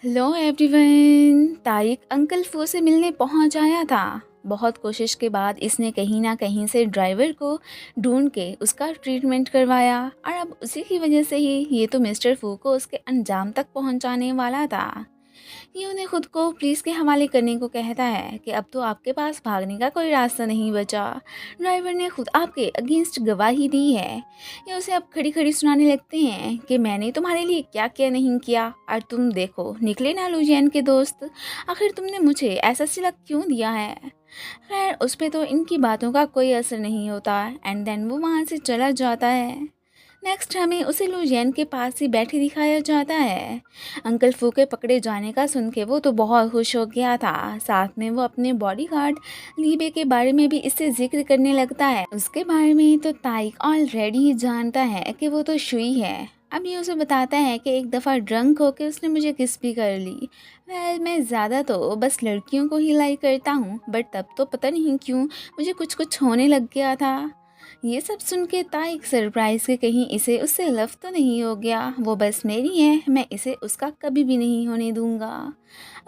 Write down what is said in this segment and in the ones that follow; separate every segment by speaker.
Speaker 1: Hello everyone. Tariq uncle फू से मिलने पहुंच आया था। बहुत कोशिश के बाद इसने कहीं ना कहीं से ड्राइवर को ढूंढ के उसका ट्रीटमेंट करवाया और अब उसी की वजह से ही ये तो मिस्टर फू को उसके अंजाम तक पहुंचाने वाला था। ये उन्हें खुद को पुलिस के हवाले करने को कहता है कि अब तो आपके पास भागने का कोई रास्ता नहीं बचा। ड्राइवर ने खुद आपके अगेंस्ट गवाही दी है। ये उसे अब खड़ी खड़ी सुनाने लगते हैं कि मैंने तुम्हारे लिए क्या क्या नहीं किया और तुम देखो निकले ना लुजियन के दोस्त। आखिर तुमने मुझे ऐसा सिला क्यों दिया है। खैर उस पर तो इनकी बातों का कोई असर नहीं होता एंड देन वो वहाँ से चला जाता है। नेक्स्ट हमें उसे लुजियन के पास ही बैठे दिखाया जाता है। अंकल फू के पकड़े जाने का सुन के वो तो बहुत खुश हो गया था। साथ में वो अपने बॉडीगार्ड लीबे के बारे में भी इससे जिक्र करने लगता है। उसके बारे में तो ताइक ऑलरेडी ही जानता है कि वो तो शुई है। अब ये उसे बताता है कि एक दफ़ा ड्रंक होके उसने मुझे किस भी कर ली। मैं ज़्यादा तो बस लड़कियों को ही लाइक करता हूँ, बट तब तो पता नहीं क्यों मुझे कुछ कुछ होने लग गया था। ये सब सुन के ताइक सरप्राइज के कहीं इसे उससे लव तो नहीं हो गया। वो बस मेरी है, मैं इसे उसका कभी भी नहीं होने दूंगा।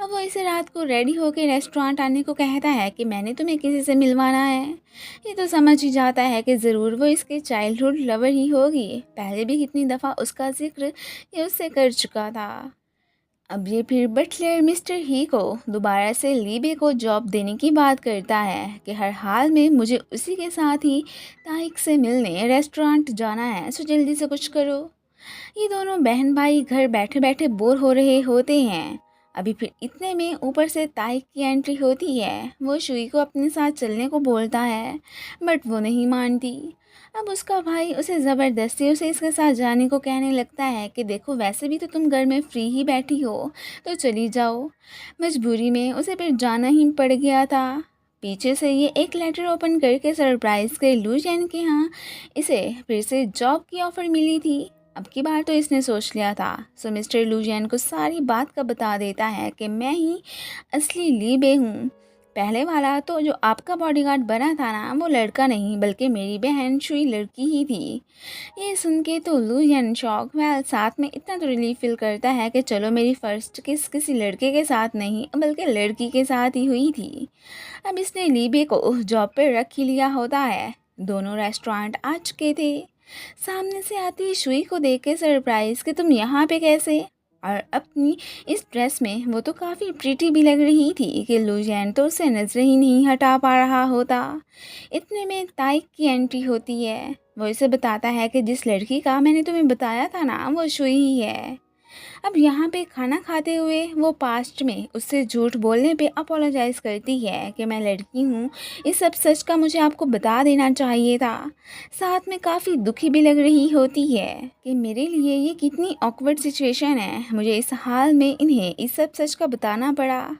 Speaker 1: अब वो इसे रात को रेडी होकर रेस्टोरेंट आने को कहता है कि मैंने तुम्हें किसी से मिलवाना है। ये तो समझ ही जाता है कि ज़रूर वो इसके चाइल्डहुड लवर ही होगी। पहले भी कितनी दफ़ा उसका जिक्र ये उससे कर चुका था। अब ये फिर बटलर मिस्टर ही को दोबारा से लीबे को जॉब देने की बात करता है कि हर हाल में मुझे उसी के साथ ही ताइक से मिलने रेस्टोरेंट जाना है, सो जल्दी से कुछ करो। ये दोनों बहन भाई घर बैठे बैठे बोर हो रहे होते हैं। अभी फिर इतने में ऊपर से ताइक की एंट्री होती है। वो शुई को अपने साथ चलने को बोलता है, बट वो नहीं मानती। अब उसका भाई उसे ज़बरदस्ती उसे इसके साथ जाने को कहने लगता है कि देखो वैसे भी तो तुम घर में फ्री ही बैठी हो, तो चली जाओ। मजबूरी में उसे फिर जाना ही पड़ गया था। पीछे से ये एक लेटर ओपन करके सरप्राइज के लुजियन के यहाँ इसे फिर से जॉब की ऑफ़र मिली थी। अब की बार तो इसने सोच लिया था। सो मिस्टर लुजियन को सारी बात का बता देता है कि मैं ही असली लीबे हूँ। पहले वाला तो जो आपका बॉडीगार्ड बना था ना, वो लड़का नहीं बल्कि मेरी बहन शुई लड़की ही थी। ये सुन के तो लुजियन शॉक वेल साथ में इतना तो रिलीफ फील करता है कि चलो मेरी फर्स्ट किस किसी लड़के के साथ नहीं बल्कि लड़की के साथ ही हुई थी। अब इसने लीबे को जॉब पर रख ही लिया होता है। दोनों रेस्टोरेंट आ चुके थे। सामने से आती शुई को देख के सरप्राइज कि तुम यहाँ पे कैसे। और अपनी इस ड्रेस में वो तो काफ़ी प्रीटी भी लग रही थी कि लुजियन तो उससे नजर ही नहीं हटा पा रहा होता। इतने में ताइक की एंट्री होती है। वो इसे बताता है कि जिस लड़की का मैंने तुम्हें बताया था ना, वो शुई ही है। अब यहाँ पे खाना खाते हुए वो पास्ट में उससे झूठ बोलने पे अपोलोजाइज़ करती है कि मैं लड़की हूँ, इस सब सच का मुझे आपको बता देना चाहिए था। साथ में काफ़ी दुखी भी लग रही होती है कि मेरे लिए ये कितनी ऑकवर्ड सिचुएशन है, मुझे इस हाल में इन्हें इस सब सच का बताना पड़ा।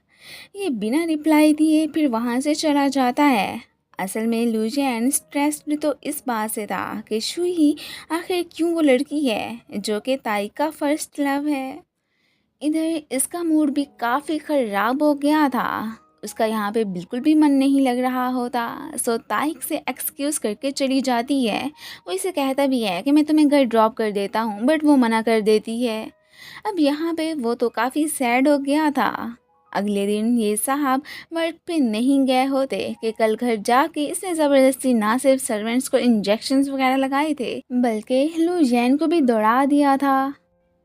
Speaker 1: ये बिना रिप्लाई दिए फिर वहाँ से चला जाता है। असल में लुजियन स्ट्रेस्ड तो इस बात से था कि शुई आखिर क्यों वो लड़की है जो कि ताइक का फर्स्ट लव है। इधर इसका मूड भी काफ़ी ख़राब हो गया था। उसका यहाँ पे बिल्कुल भी मन नहीं लग रहा होता। सो ताइक से एक्सक्यूज़ करके चली जाती है। वो इसे कहता भी है कि मैं तुम्हें घर ड्रॉप कर देता हूँ, बट वो मना कर देती है। अब यहाँ पे वो तो काफ़ी सैड हो गया था। अगले दिन ये साहब वर्क पे नहीं गए होते कि कल घर जाके इसने ज़बरदस्ती ना सिर्फ सर्वेंट्स को इंजेक्शंस वगैरह लगाए थे बल्कि लुजियन को भी दौड़ा दिया था।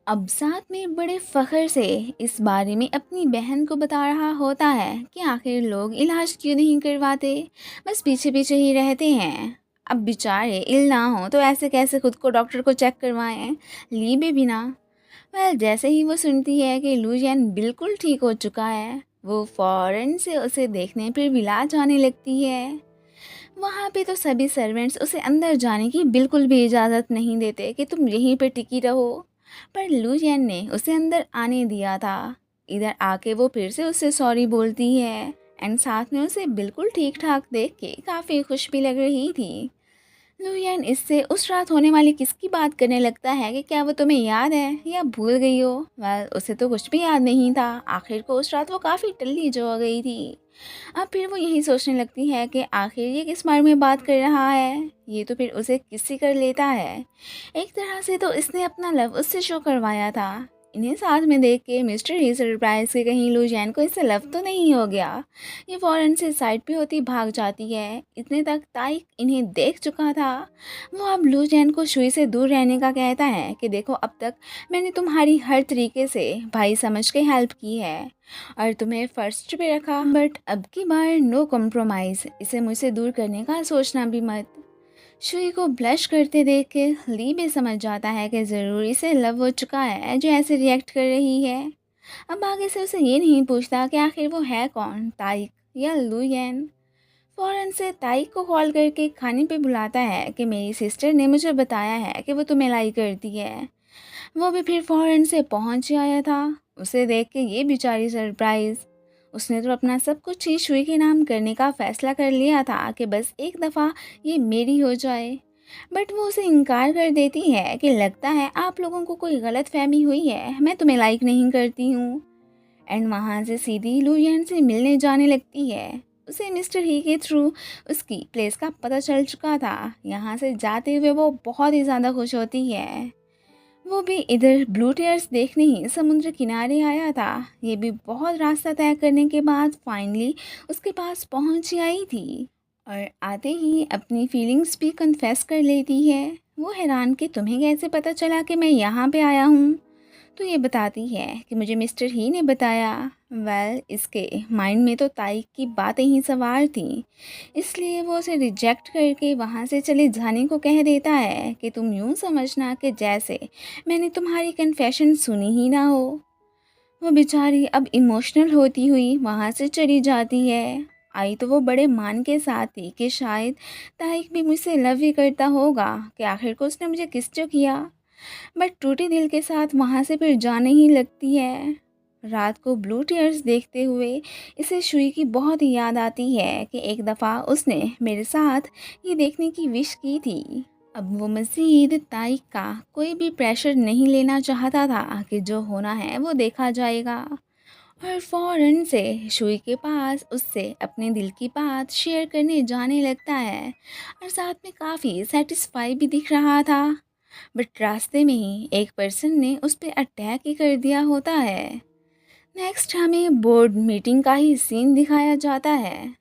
Speaker 1: अब साथ में बड़े फ़ख्र से इस बारे में अपनी बहन को बता रहा होता है कि आखिर लोग इलाज क्यों नहीं करवाते, बस पीछे पीछे ही रहते हैं। अब बेचारे इल ना हो तो ऐसे कैसे खुद को डॉक्टर को चेक करवाएं, लीबे भी ना। वेल जैसे ही वो सुनती है कि लुजियन बिल्कुल ठीक हो चुका है, वो फ़ौरन से उसे देखने फिर विला जाने लगती है। वहाँ पे तो सभी सर्वेंट्स उसे अंदर जाने की बिल्कुल भी इजाज़त नहीं देते कि तुम यहीं पे टिकी रहो, पर लुजियन ने उसे अंदर आने दिया था। इधर आके वो फिर से उससे सॉरी बोलती है एंड साथ में उसे बिल्कुल ठीक ठाक देख के काफ़ी खुश भी लग रही थी। लुहियन इससे उस रात होने वाली किसकी बात करने लगता है कि क्या वो तुम्हें याद है या भूल गई हो। वेल उसे तो कुछ भी याद नहीं था। आखिर को उस रात वो काफ़ी टल्ली जो हो गई थी। अब फिर वो यही सोचने लगती है कि आखिर ये किस बारे में बात कर रहा है। ये तो फिर उसे किसी कर लेता है। एक तरह से तो इसने अपना लव उससे शो करवाया था। इन्हें साथ में देख के मिस्टर ही सरप्राइज के कहीं लुजियान को इससे लव तो नहीं हो गया। ये फ़ौरन से साइड पे होती भाग जाती है। इतने तक ताइक इन्हें देख चुका था। वो अब लुजियान को शुई से दूर रहने का कहता है कि देखो, अब तक मैंने तुम्हारी हर तरीके से भाई समझ के हेल्प की है और तुम्हें फर्स्ट पे रखा, बट अब की बार नो कॉम्प्रोमाइज़। इसे मुझसे दूर करने का सोचना भी मत। शुई को ब्लश करते देख के ली भी समझ जाता है कि ज़रूर इसे लव हो चुका है जो ऐसे रिएक्ट कर रही है। अब आगे से उसे ये नहीं पूछता कि आखिर वो है कौन, ताइक या लुयन। फ़ौरन से ताइक को कॉल करके खाने पे बुलाता है कि मेरी सिस्टर ने मुझे बताया है कि वो तुम्हें लाइक करती है। वो भी फिर फ़ौरन से पहुंच आया था। उसे देख के ये बेचारी सरप्राइज़। उसने तो अपना सब कुछ ही शुई के नाम करने का फ़ैसला कर लिया था कि बस एक दफ़ा ये मेरी हो जाए। बट वो उसे इनकार कर देती है कि लगता है आप लोगों को कोई गलत फहमी हुई है, मैं तुम्हें लाइक नहीं करती हूँ। एंड वहाँ से सीधी लुयन से मिलने जाने लगती है। उसे मिस्टर ही के थ्रू उसकी प्लेस का पता चल चुका था। यहाँ से जाते हुए वो बहुत ही ज़्यादा खुश होती है। वो भी इधर ब्लू टेयर्स देखने ही समुद्र किनारे आया था। ये भी बहुत रास्ता तय करने के बाद फाइनली उसके पास पहुंच ही आई थी और आते ही अपनी फीलिंग्स भी कन्फेस कर लेती है। वो हैरान कि तुम्हें कैसे पता चला कि मैं यहाँ पे आया हूँ। तो ये बताती है कि मुझे मिस्टर ही ने बताया। इसके माइंड में तो ताइक की बातें ही सवार थी, इसलिए वो उसे रिजेक्ट करके वहाँ से चले जाने को कह देता है कि तुम यूँ समझना कि जैसे मैंने तुम्हारी कन्फेशन सुनी ही ना हो। वो बेचारी अब इमोशनल होती हुई वहाँ से चली जाती है। आई तो वो बड़े मान के साथ थी कि शायद ताइक भी मुझसे लव ही करता होगा कि आखिर को उसने मुझे किस जो किया। बट टूटे दिल के साथ वहाँ से फिर जाने ही लगती है। रात को ब्लू टीयर्स देखते हुए इसे शुई की बहुत ही याद आती है कि एक दफ़ा उसने मेरे साथ ये देखने की विश की थी। अब वो मज़ीद ताइक का कोई भी प्रेशर नहीं लेना चाहता था कि जो होना है वो देखा जाएगा, और फ़ौरन से शुई के पास उससे अपने दिल की बात शेयर करने जाने लगता है और साथ में काफ़ी सेटिस्फाई भी दिख रहा था। बट रास्ते में ही एक पर्सन ने उस पर अटैक ही कर दिया होता है। नेक्स्ट हमें बोर्ड मीटिंग का ही सीन दिखाया जाता है।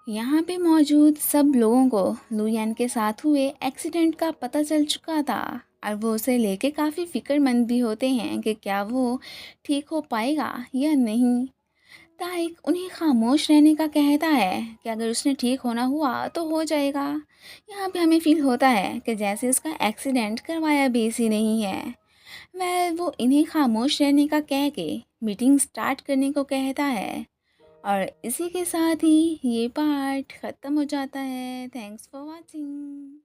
Speaker 1: यहाँ पे मौजूद सब लोगों को लुयान के साथ हुए एक्सीडेंट का पता चल चुका था और वो उसे लेके काफ़ी फिक्रमंद भी होते हैं कि क्या वो ठीक हो पाएगा या नहीं। ताइक उन्हें खामोश रहने का कहता है कि अगर उसने ठीक होना हुआ तो हो जाएगा। यहाँ पे हमें फील होता है कि जैसे उसका एक्सीडेंट करवाया भी इसी नहीं है। वो इन्हें खामोश रहने का कह के मीटिंग स्टार्ट करने को कहता है और इसी के साथ ही ये पार्ट ख़त्म हो जाता है। Thanks for watching.